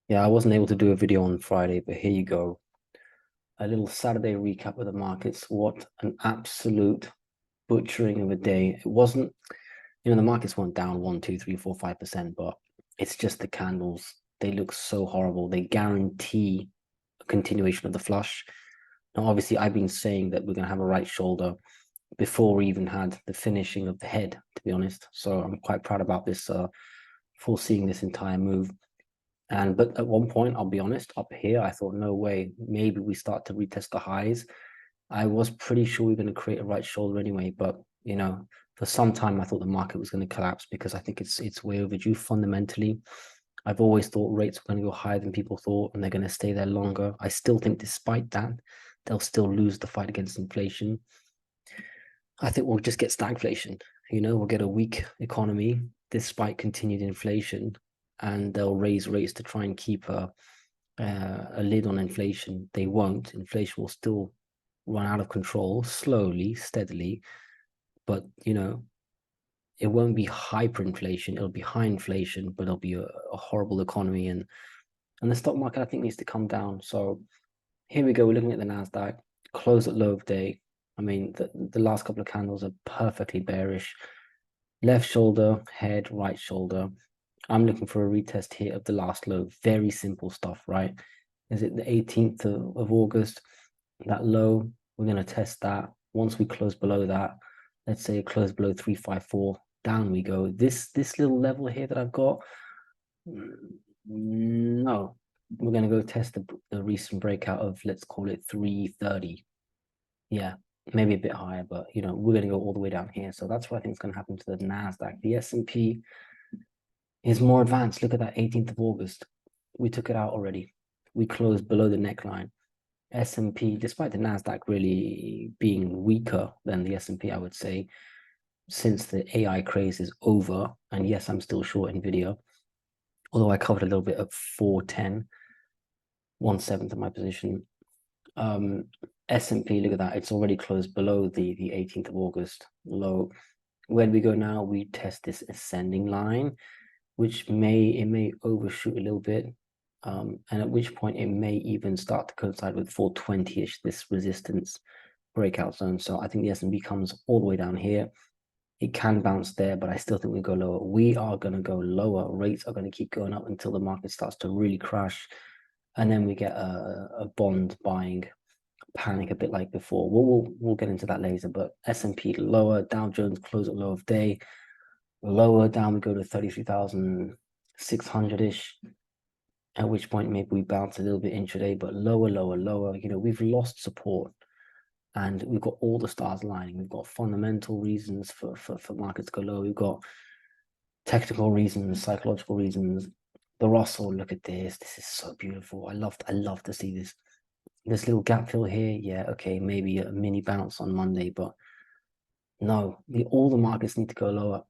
Yeah, I wasn't able to do a video on Friday, but here you go. A little Saturday recap of the markets. What an absolute butchering of a day. It wasn't, the markets weren't down 1, 2, 3, 4, 5%, but it's just the candles. They look so horrible. They guarantee a continuation of the flush. Now, obviously, I've been saying that we're going to have a right shoulder before we even had the finishing of the head, to be honest. So I'm quite proud about this, foreseeing this entire move. But at one point, I'll be honest, up here, I thought, no way, maybe we start to retest the highs. I was pretty sure we were going to create a right shoulder anyway, but for some time I thought the market was going to collapse because I think it's way overdue fundamentally. I've always thought rates were going to go higher than people thought, and they're going to stay there longer. I still think, despite that, they'll still lose the fight against inflation. I think we'll just get stagflation. We'll get a weak economy despite continued inflation, and they'll raise rates to try and keep a lid on inflation. They won't. Inflation will still run out of control slowly, steadily, but it won't be hyperinflation. It'll be high inflation, but it'll be a horrible economy, and the stock market I think needs to come down. So here we go. We're looking at the Nasdaq close at low of day. I mean, the last couple of candles are perfectly bearish. Left shoulder, head, right shoulder. I'm looking for a retest here of the last low. Very simple stuff, right? Is it the 18th of August? That low, we're going to test that. Once we close below that, let's say it close below 354, down we go. This little level here that I've got, no, we're going to go test the recent breakout of, let's call it 330. Yeah, maybe a bit higher, but we're going to go all the way down here. So that's what I think is going to happen to the Nasdaq. The S&P is more advanced. Look at that 18th of August. We took it out already. We closed below the neckline. S&P, despite the Nasdaq really being weaker than the S&P, I would say, since the AI craze is over. And yes, I'm still short Nvidia, although I covered a little bit of 410, 1/7 of my position. S&P, look at that, it's already closed below the 18th of August low. Where do we go now? We test this ascending line, which may overshoot a little bit. And at which point it may even start to coincide with 420-ish, this resistance breakout zone. So I think the S&P comes all the way down here. It can bounce there, but I still think we go lower. We are going to go lower. Rates are going to keep going up until the market starts to really crash. And then we get a bond buying panic a bit like before. We'll get into that later, but S&P lower, Dow Jones close at low of day. Lower down we go to 33,600-ish. At which point maybe we bounce a little bit intraday, but lower, lower, lower. We've lost support, and we've got all the stars aligning. We've got fundamental reasons for markets to go low. We've got technical reasons, psychological reasons. The Russell, look at this. This is so beautiful. I love to see this. This little gap fill here. Yeah, okay, maybe a mini bounce on Monday, but no, all the markets need to go lower.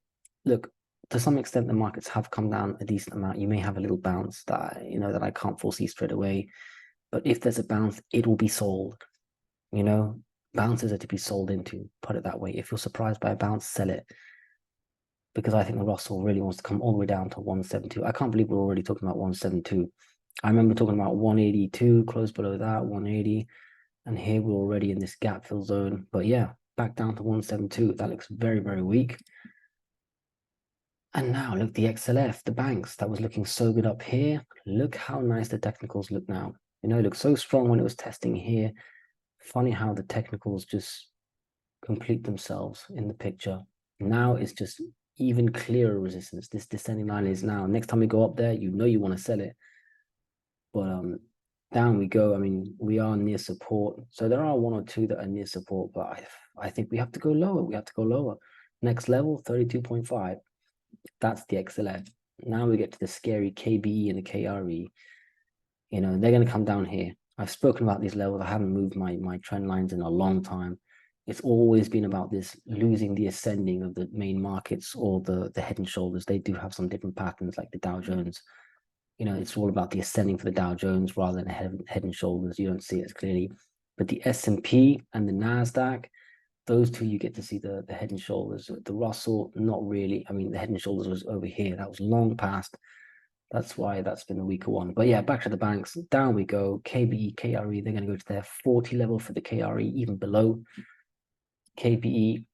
Look, to some extent, the markets have come down a decent amount. You may have a little bounce that that I can't foresee straight away, but if there's a bounce, it will be sold. Bounces are to be sold into. Put it that way. If you're surprised by a bounce, sell it, because I think the Russell really wants to come all the way down to 172. I can't believe we're already talking about 172. I remember talking about 182, close below that, 180, and here we're already in this gap fill zone. But yeah, back down to 172. That looks very, very weak. And now look, the XLF, the banks, that was looking so good up here. Look how nice the technicals look now. It looked so strong when it was testing here. Funny how the technicals just complete themselves in the picture. Now it's just even clearer resistance. This descending line is now, next time we go up there, you want to sell it. But down we go. I mean, we are near support. So there are one or two that are near support, but I think we have to go lower. We have to go lower. Next level, 32.5. That's the XLF. Now we get to the scary KBE and the KRE. They're going to come down here. I've spoken about these levels. I haven't moved my trend lines in a long time. It's always been about this losing the ascending of the main markets or the head and shoulders. They do have some different patterns, like the Dow Jones. It's all about the ascending for the Dow Jones rather than head and shoulders. You don't see it as clearly. But the S&P and the Nasdaq, those two, you get to see the head and shoulders. The Russell, not really. I mean, the head and shoulders was over here. That was long past. That's why that's been the weaker one. But yeah, back to the banks. Down we go. KBE, KRE, they're going to go to their 40 level for the KRE, even below. KBE,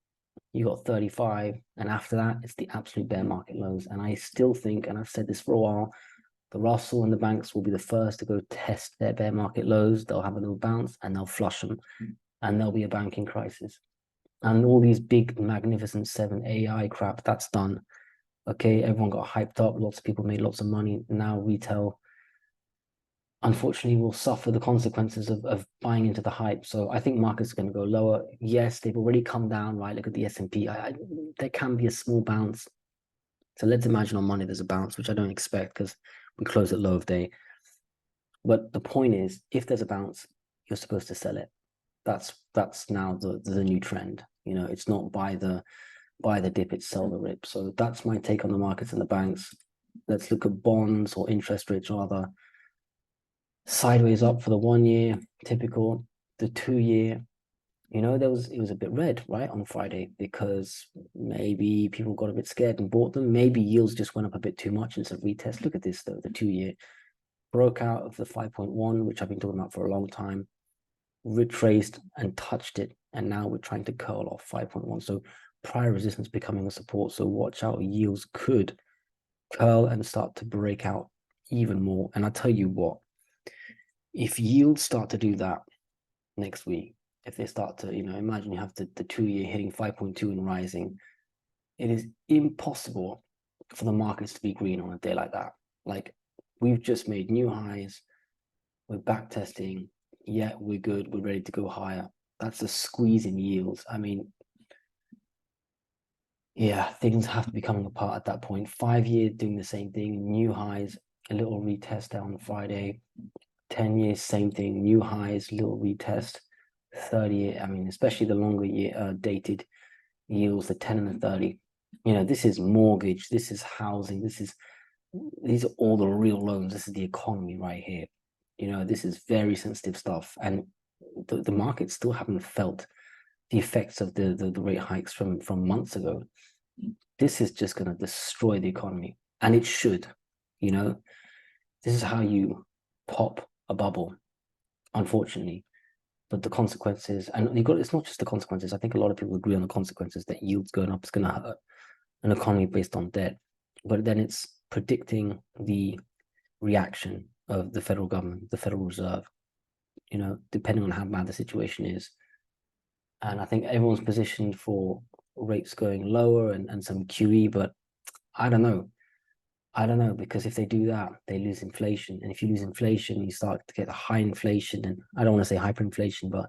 you got 35. And after that, it's the absolute bear market lows. And I still think, and I've said this for a while, the Russell and the banks will be the first to go test their bear market lows. They'll have a little bounce and they'll flush them. And there'll be a banking crisis. And all these big, magnificent 7 AI crap, that's done. Okay, everyone got hyped up. Lots of people made lots of money. Now retail, unfortunately, will suffer the consequences of buying into the hype. So I think markets are going to go lower. Yes, they've already come down, right? Look at the S&P. There can be a small bounce. So let's imagine on Monday there's a bounce, which I don't expect because we close at low of day. But the point is, if there's a bounce, you're supposed to sell it. That's now the new trend. You know, it's not buy the dip, it's sell the rip. So that's my take on the markets and the banks. Let's look at bonds or interest rates rather. Sideways up for the 1 year, typical. The 2 year, you know, it was a bit red, right, on Friday because maybe people got a bit scared and bought them. Maybe yields just went up a bit too much and it's a retest. Look at this though, the 2 year broke out of the 5.1, which I've been talking about for a long time, retraced and touched it, and now we're trying to curl off 5.1. So prior resistance becoming a support. So watch out, yields could curl and start to break out even more. And I tell you what, if yields start to do that next week, if they start to, you know, imagine you have the 2 year hitting 5.2 and rising, it is impossible for the markets to be green on a day like that. Like, we've just made new highs, we're back testing, yeah, we're good, we're ready to go higher. That's a squeeze in yields. I mean, yeah, things have to be coming apart at that point. 5 year doing the same thing, new highs, a little retest there on Friday. 10 years, same thing, new highs, little retest. 30, I mean, especially the longer year dated yields, the 10 and the 30. You know, this is mortgage, this is housing, these are all the real loans. This is the economy right here. You know, this is very sensitive stuff. And the markets still haven't felt the effects of the rate hikes from months ago. This is just going to destroy the economy. And it should, you know, this is how you pop a bubble, unfortunately. But the consequences, and it's not just the consequences. I think a lot of people agree on the consequences that yields going up is going to hurt an economy based on debt. But then it's predicting the reaction of the federal government, the Federal Reserve, you know, depending on how bad the situation is. And I think everyone's positioned for rates going lower and some QE, but I don't know. I don't know, because if they do that, they lose inflation. And if you lose inflation, you start to get high inflation. And I don't want to say hyperinflation, but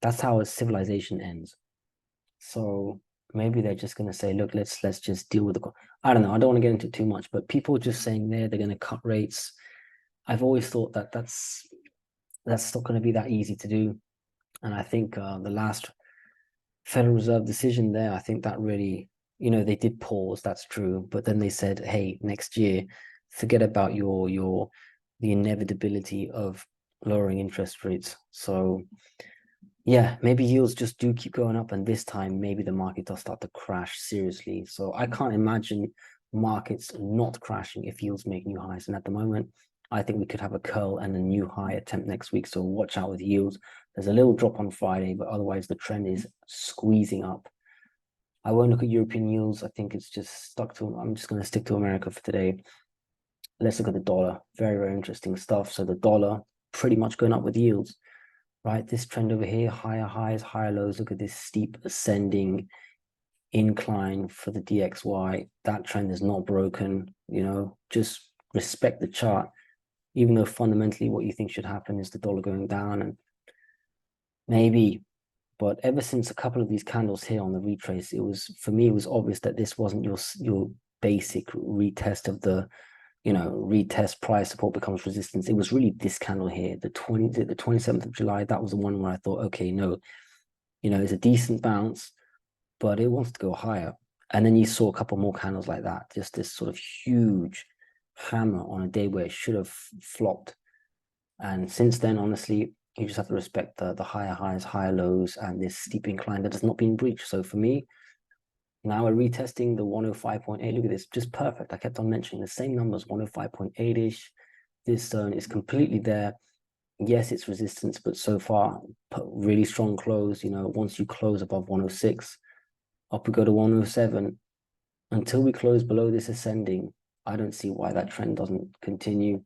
that's how a civilization ends. So maybe they're just going to say, look, let's just deal with the. I don't know. I don't want to get into it too much, but people just saying they're going to cut rates. I've always thought that that's not going to be that easy to do. And I think the last Federal Reserve decision there, I think that really, you know, they did pause, that's true, but then they said, hey, next year, forget about the inevitability of lowering interest rates. So yeah, maybe yields just do keep going up, and this time maybe the market does start to crash seriously. So I can't imagine markets not crashing if yields make new highs. And at the moment, I think we could have a curl and a new high attempt next week. So watch out with yields. There's a little drop on Friday, but otherwise the trend is squeezing up. I won't look at European yields. I think it's just I'm just going to stick to America for today. Let's look at the dollar. Very, very interesting stuff. So the dollar pretty much going up with yields, right? This trend over here, higher highs, higher lows. Look at this steep ascending incline for the DXY. That trend is not broken. You know, just respect the chart, even though fundamentally what you think should happen is the dollar going down, and maybe, but ever since a couple of these candles here on the retrace, it was, for me, it was obvious that this wasn't your basic retest of the, you know, retest price support becomes resistance. It was really this candle here, the 27th of July. That was the one where I thought, okay, no, you know, it's a decent bounce, but it wants to go higher. And then you saw a couple more candles like that, just this sort of huge hammer on a day where it should have flopped. And since then, honestly, you just have to respect the higher highs, higher lows, and this steep incline that has not been breached. So for me, Now we're retesting the 105.8. Look at this, just perfect. I kept on mentioning the same numbers, 105.8-ish. This zone is completely there. Yes, it's resistance, but so far, really strong close. You know, once you close above 106, up we go to 107. Until we close below this ascending, I don't see why that trend doesn't continue.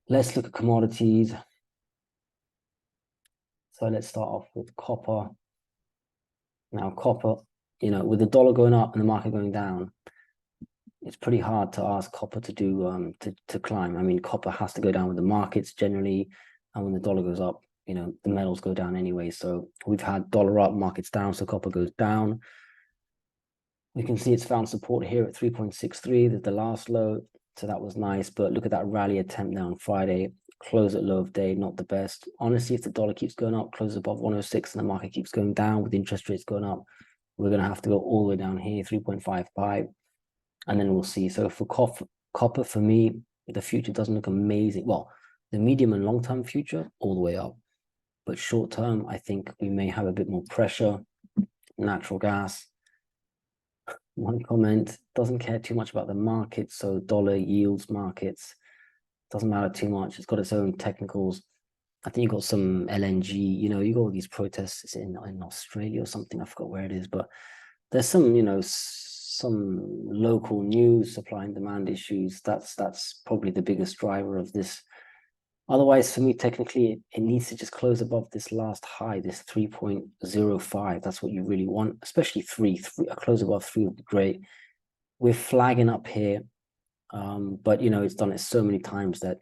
Let's look at commodities. So let's start off with copper. Now, copper, you know, with the dollar going up and the market going down, it's pretty hard to ask copper to do to climb. I mean, copper has to go down with the markets generally, and when the dollar goes up, you know, the metals go down anyway. So we've had dollar up, markets down, so copper goes down. We can see it's found support here at 3.63, the last low, so that was nice. But look at that rally attempt now on Friday, close at low of day, not the best. Honestly, if the dollar keeps going up, closes above 106, and the market keeps going down with interest rates going up, we're going to have to go all the way down here, 3.55, and then we'll see. So for copper, for me, the future doesn't look amazing. Well, the medium and long-term future, all the way up. But short-term, I think we may have a bit more pressure. Natural gas, one comment, doesn't care too much about the market, so dollar yields markets, doesn't matter too much. It's got its own technicals. I think you got some LNG, you know, you got all these protests in Australia or something, I forgot where it is, but there's some, you know, some local news, supply and demand issues. That's probably the biggest driver of this. Otherwise, for me, technically, it needs to just close above this last high, this 3.05. That's what you really want, especially three, a close above 3 would be great. We're flagging up here, but, you know, it's done it so many times that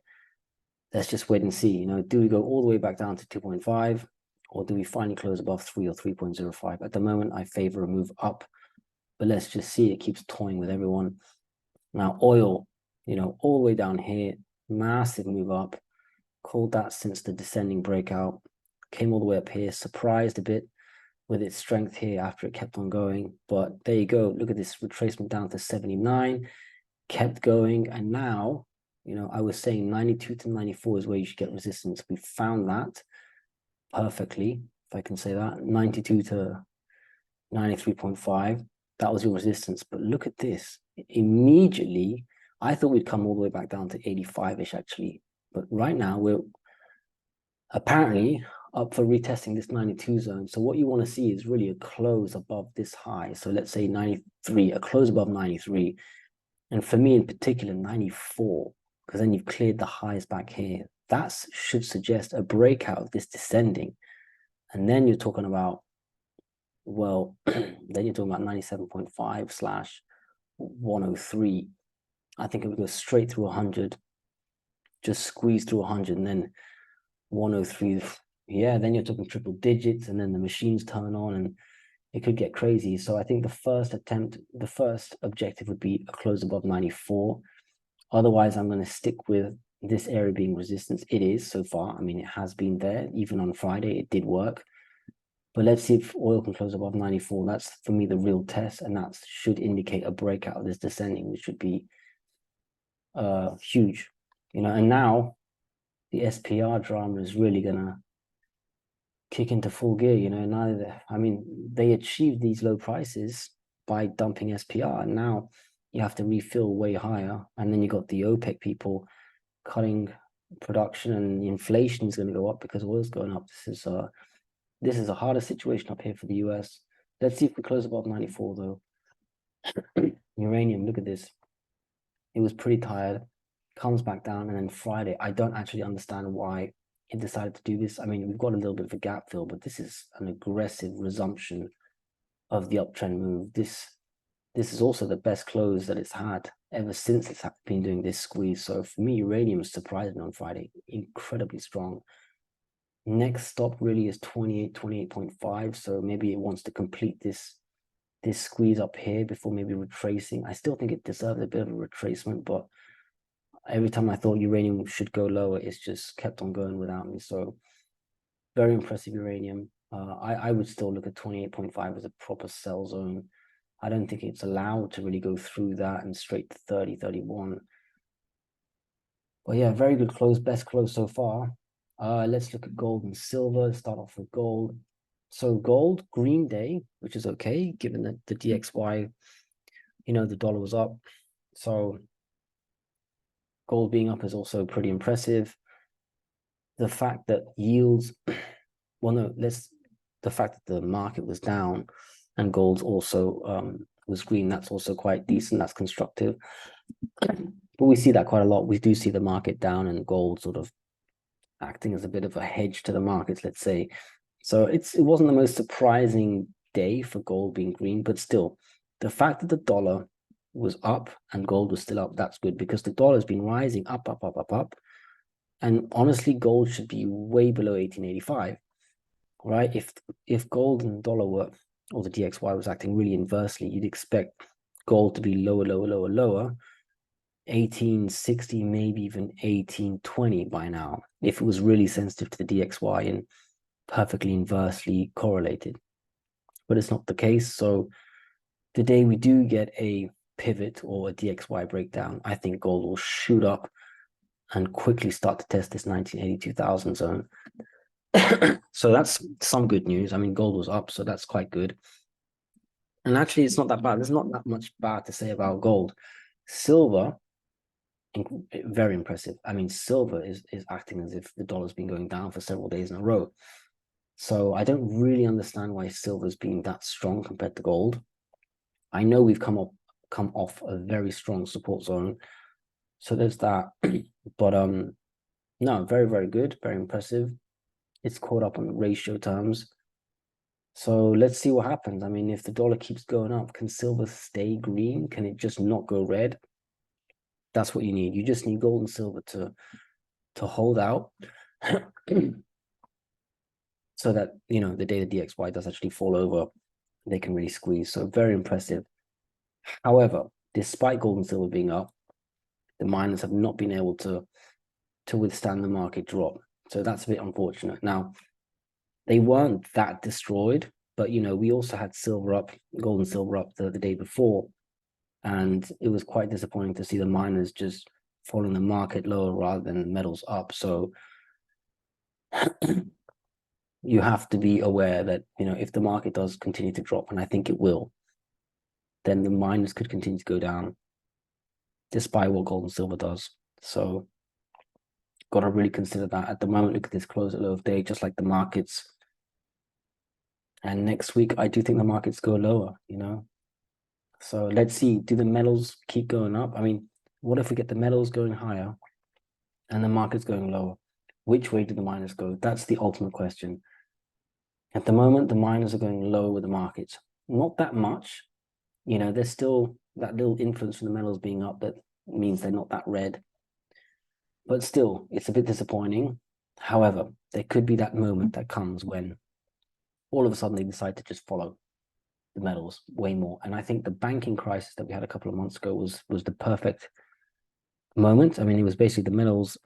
let's just wait and see. You know, do we go all the way back down to 2.5, or do we finally close above 3 or 3.05? At the moment, I favor a move up, but let's just see. It keeps toying with everyone. Now, oil, you know, all the way down here, massive move up. Called that since the descending breakout, came all the way up here, surprised a bit with its strength here after it kept on going. But there you go. Look at this retracement down to 79, kept going. And now, you know, I was saying 92 to 94 is where you should get resistance. We found that perfectly, if I can say that. 92 to 93.5. That was your resistance. But look at this. Immediately, I thought we'd come all the way back down to 85-ish actually. But right now, we're apparently up for retesting this 92 zone. So what you want to see is really a close above this high. So let's say 93, a close above 93. And for me in particular, 94, because then you've cleared the highs back here. That should suggest a breakout of this descending. And then you're talking about, well, then you're talking about 97.5 slash 103. I think it would go straight through 100, just squeeze through 100, and then 103. Yeah, then you're talking triple digits, and then the machines turn on, and it could get crazy. So I think the first objective would be a close above 94. Otherwise, I'm going to stick with this area being resistance. It is so far. I mean, it has been there. Even on Friday, it did work. But let's see if oil can close above 94. That's, for me, the real test, and that should indicate a breakout of this descending, which should be huge. You know, and now the SPR drama is really going to kick into full gear. You know, now I mean, they achieved these low prices by dumping SPR, and now you have to refill way higher, and then you got the OPEC people cutting production, and the inflation is going to go up because oil's going up. This is a harder situation up here for the US. Let's see if we close above 94 though. Uranium, look at this. It was pretty tired, comes back down, and then Friday, I don't actually understand why it decided to do this. I mean, we've got a little bit of a gap fill, but this is an aggressive resumption of the uptrend move. This is also the best close that it's had ever since it's been doing this squeeze. So for me, uranium surprised me on Friday, incredibly strong. Next stop really is 28, 28.5. So maybe it wants to complete this squeeze up here before maybe retracing. I still think it deserves a bit of a retracement, but every time I thought uranium should go lower, it's just kept on going without me. So very impressive uranium. I would still look at 28.5 as a proper sell zone. I don't think it's allowed to really go through that and straight to 30, 31. But yeah, very good close, best close so far. Let's look at gold and silver. Start off with gold. So gold, green day, which is okay, given that the DXY, the dollar was up. So gold being up is also pretty impressive. The fact that yields, well, no, the fact that the market was down and gold also was green, that's also quite decent. That's constructive. But we see that quite a lot. We do see the market down and gold sort of acting as a bit of a hedge to the markets, let's say. So it wasn't the most surprising day for gold being green, but still, the fact that the dollar was up and gold was still up, that's good because the dollar has been rising up, up, up, up, up. And honestly, gold should be way below 1885, right? If gold and dollar were, or the DXY was acting really inversely, you'd expect gold to be lower, lower, lower, lower, 1860, maybe even 1820 by now, if it was really sensitive to the DXY and perfectly inversely correlated. But it's not the case. So the day we do get a pivot or a DXY breakdown, I think gold will shoot up and quickly start to test this 1982,000 zone. So that's some good news. I mean, gold was up, so that's quite good. And actually, it's not that bad. There's not that much bad to say about gold. Silver, very impressive. I mean, silver is acting as if the dollar's been going down for several days in a row. So I don't really understand why silver's been that strong compared to gold. I know we've come off a very strong support zone. So there's that. But no, very, very good, very impressive. It's caught up on ratio terms. So let's see what happens. I mean, if the dollar keeps going up, can silver stay green? Can it just not go red? That's what you need. You just need gold and silver to hold out so that, the day the DXY does actually fall over, they can really squeeze. So very impressive. However, despite gold and silver being up, the miners have not been able to withstand the market drop. So that's a bit unfortunate. Now, they weren't that destroyed, but we also had silver up, gold and silver up the day before. And it was quite disappointing to see the miners just following the market lower rather than the metals up. So you have to be aware that, if the market does continue to drop, and I think it will, then the miners could continue to go down despite what gold and silver does. So got to really consider that. At the moment, look at this close at low of day, just like the markets. And next week, I do think the markets go lower, So let's see, do the metals keep going up? I mean, what if we get the metals going higher and the market's going lower? Which way do the miners go? That's the ultimate question. At the moment, the miners are going low with the markets. Not that much. There's still that little influence from the metals being up that means they're not that red. But still, it's a bit disappointing. However, there could be that moment that comes when all of a sudden they decide to just follow the metals way more. And I think the banking crisis that we had a couple of months ago was the perfect moment. I mean, it was basically the metals,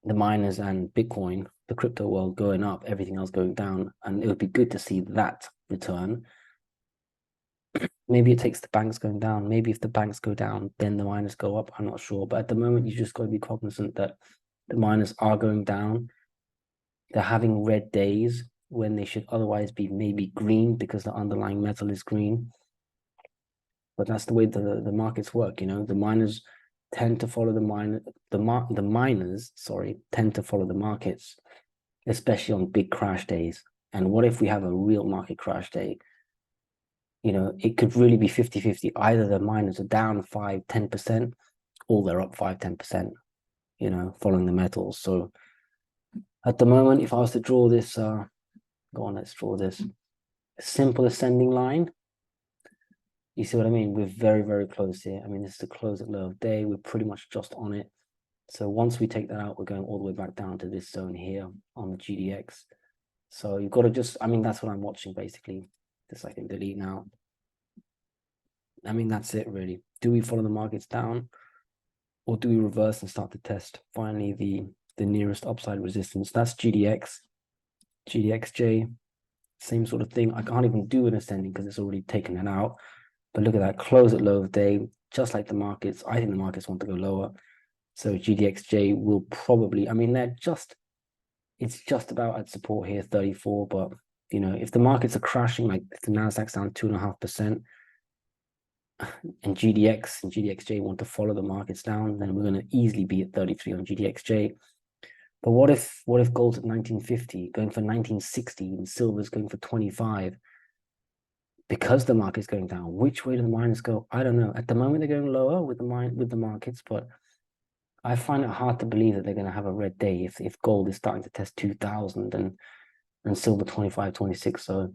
the miners, and Bitcoin, the crypto world going up, everything else going down. And it would be good to see that return. Maybe it takes the banks going down. Maybe if the banks go down, then the miners go up. I'm not sure. But at the moment, you just got to be cognizant that the miners are going down. They're having red days when they should otherwise be maybe green because the underlying metal is green. But that's the way the markets work, The miners tend to follow the miners, tend to follow the markets, especially on big crash days. And what if we have a real market crash day? It could really be 50-50. Either the miners are down 5-10%, or they're up 5-10%, following the metals. So at the moment, if I was to draw this, go on, let's draw this simple ascending line. You see what I mean? We're very, very close here. I mean, this is the close at low of day. We're pretty much just on it. So once we take that out, we're going all the way back down to this zone here on the GDX. So you've got to just, I mean, that's what I'm watching basically. This I can delete now. I mean, that's it really. Do we follow the markets down, or do we reverse and start to test finally the nearest upside resistance? That's GDX, GDXJ, same sort of thing. I can't even do an ascending because it's already taken it out. But look at that, close at low of day, just like the markets. I think the markets want to go lower. So GDXJ will probably, I mean, it's just about at support here, 34, but You know, if the markets are crashing, like if the Nasdaq's down 2.5%, and GDX and GDXJ want to follow the markets down, then we're going to easily be at 33 on GDXJ. But what if gold's at 1950, going for 1960, and silver's going for 25? Because the market's going down, which way do the miners go? I don't know. At the moment, they're going lower with the markets, but I find it hard to believe that they're going to have a red day if gold is starting to test 2000 and silver 25, 26. So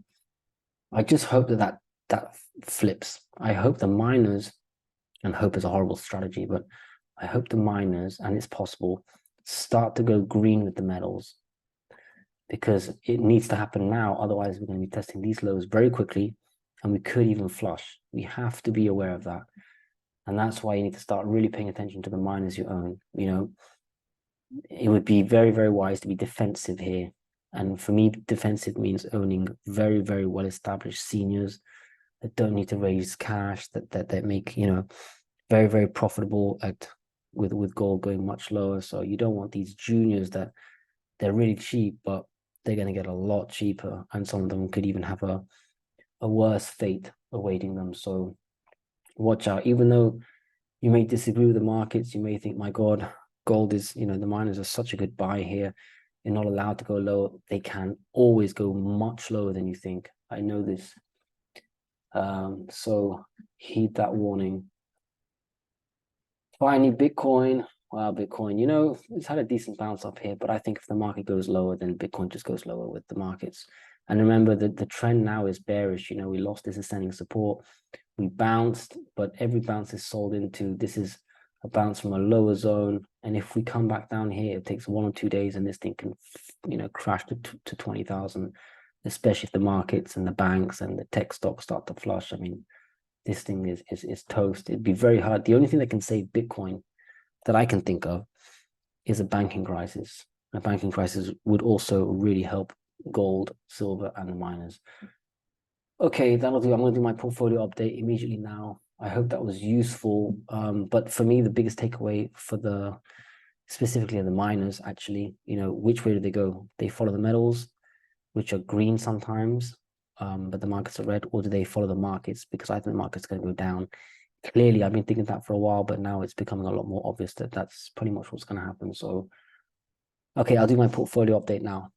I just hope that flips. I hope the miners, and hope is a horrible strategy, but I hope the miners, and it's possible, start to go green with the metals, because it needs to happen now. Otherwise, we're going to be testing these lows very quickly, and we could even flush. We have to be aware of that. And that's why you need to start really paying attention to the miners you own. You know, it would be very, very wise to be defensive here. And for me, defensive means owning very, very well-established seniors that don't need to raise cash, that make, you know, very, very profitable with gold going much lower. So you don't want these juniors that they're really cheap, but they're going to get a lot cheaper, and some of them could even have a worse fate awaiting them. So watch out. Even though you may disagree with the markets, you may think, my God, gold is, you know, the miners are such a good buy here. They're not allowed to go low. They can always go much lower than you think. I know this. So heed that warning. Finally, Bitcoin. Wow, Bitcoin, you know, it's had a decent bounce up here, but I think if the market goes lower, then Bitcoin just goes lower with the markets. And remember that the trend now is bearish. You know, we lost this ascending support. We bounced, but every bounce is sold into, this is a bounce from a lower zone. And if we come back down here, it takes 1 or 2 days and this thing can, you know, crash to 20,000, especially if the markets and the banks and the tech stocks start to flush. I mean, this thing is toast. It'd be very hard. The only thing that can save Bitcoin that I can think of is a banking crisis. A banking crisis would also really help gold, silver, and the miners. Okay, that'll do. I'm going to do my portfolio update immediately now. I hope that was useful. But for me, the biggest takeaway for the specifically the miners, actually, you know, which way do they go? They follow the metals, which are green sometimes, but the markets are red, or do they follow the markets? Because I think the market's going to go down. Clearly, I've been thinking that for a while, but now it's becoming a lot more obvious that that's pretty much what's going to happen. So, okay, I'll do my portfolio update now.